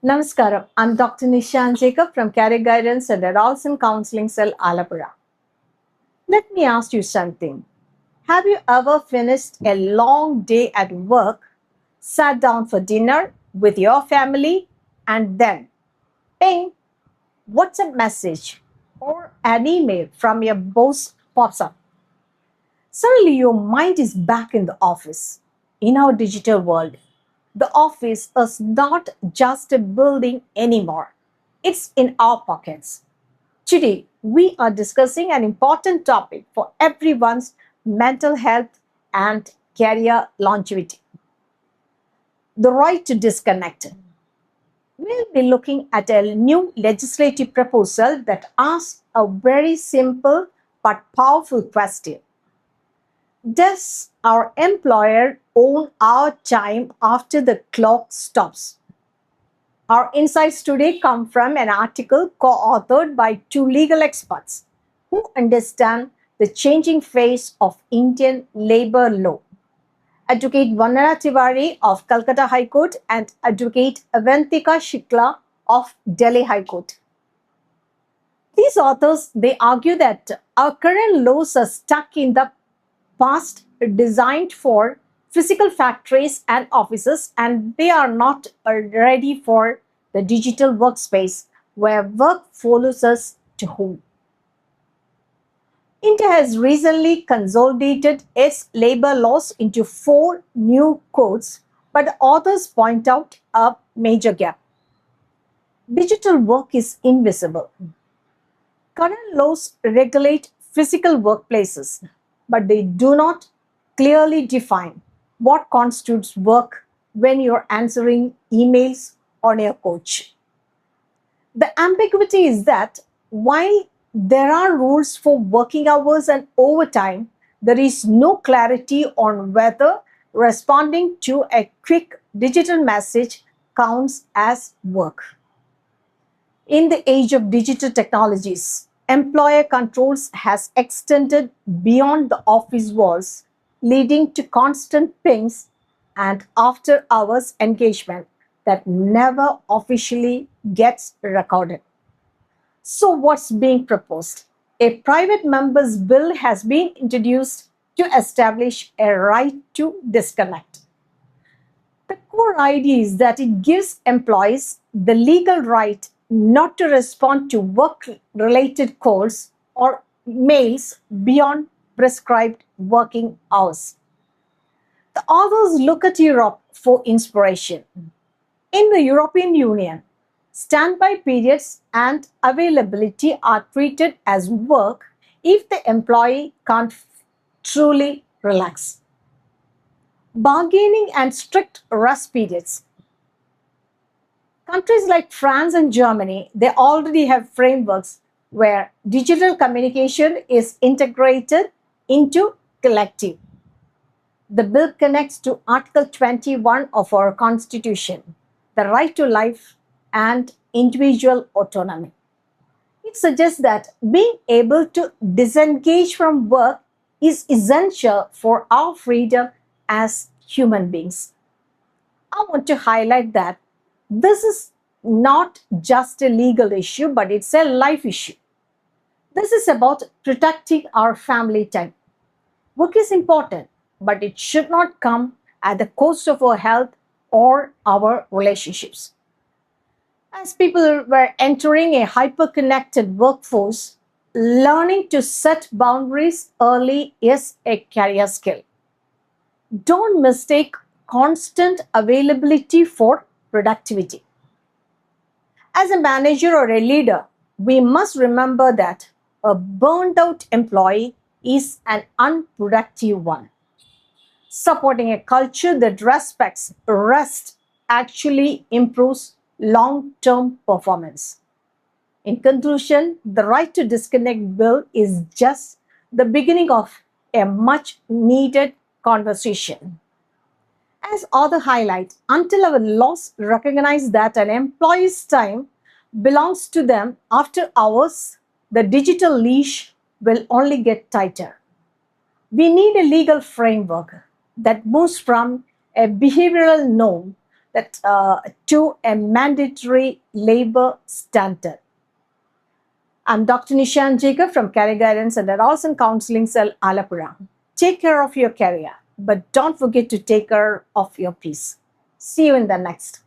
Namaskaram. I'm Dr. Nisha Jacob from Career Guidance and Adolescent Counseling Cell, Alapura. Let me ask you something. Have you ever finished a long day at work, sat down for dinner with your family, and then, ping, WhatsApp message or an email from your boss pops up? Suddenly, your mind is back in the office. In our digital world, the office is not just a building anymore, it's in our pockets. Today, we are discussing an important topic for everyone's mental health and career longevity, the right to disconnect. We'll be looking at a new legislative proposal that asks a very simple but powerful question. Does our employer own our time after the clock stops? Our insights today come from an article co authored by two legal experts who understand the changing face of Indian labor law. Advocate Vandana Tiwari of Calcutta High Court and Advocate Avantika Shikla of Delhi High Court. These authors they argue that our current laws are stuck in the past, designed for physical factories and offices, and they are not ready for the digital workspace where work follows us to home. India has recently consolidated its labor laws into four new codes, but the authors point out a major gap. Digital work is invisible. Current laws regulate physical workplaces, but they do not clearly define what constitutes work when you're answering emails on your couch. The ambiguity is that while there are rules for working hours and overtime, there is no clarity on whether responding to a quick digital message counts as work. In the age of digital technologies, employer controls has extended beyond the office walls, leading to constant pings and after hours engagement that never officially gets recorded. So, what's being proposed? A private member's bill has been introduced to establish a right to disconnect. The core idea is that it gives employees the legal right not to respond to work related calls or mails beyond prescribed working hours. The authors look at Europe for inspiration. In the European Union, standby periods and availability are treated as work if the employee can't truly relax. Bargaining and strict rest periods. Countries like France and Germany, they already have frameworks where digital communication is integrated into collective. The bill connects to Article 21 of our Constitution, the right to life and individual autonomy. It suggests that being able to disengage from work is essential for our freedom as human beings. I want to highlight that this is not just a legal issue, but it's a life issue. This is about protecting our family time. Work is important, but it should not come at the cost of our health or our relationships. As people were entering a hyper-connected workforce, learning to set boundaries early is a career skill. Don't mistake constant availability for productivity. As a manager or a leader, we must remember that a burned out employee is an unproductive one. Supporting a culture that respects rest actually improves long term performance. In conclusion, the right to disconnect bill is just the beginning of a much needed conversation. As author highlights, until our laws recognize that an employee's time belongs to them after hours, the digital leash will only get tighter. We need a legal framework that moves from a behavioral norm to a mandatory labor standard. I'm Dr. Nisha Jacob from Career Guidance and Adolescent Counseling Cell, Alapura. Take care of your career, but don't forget to take care of your peace. See you in the next.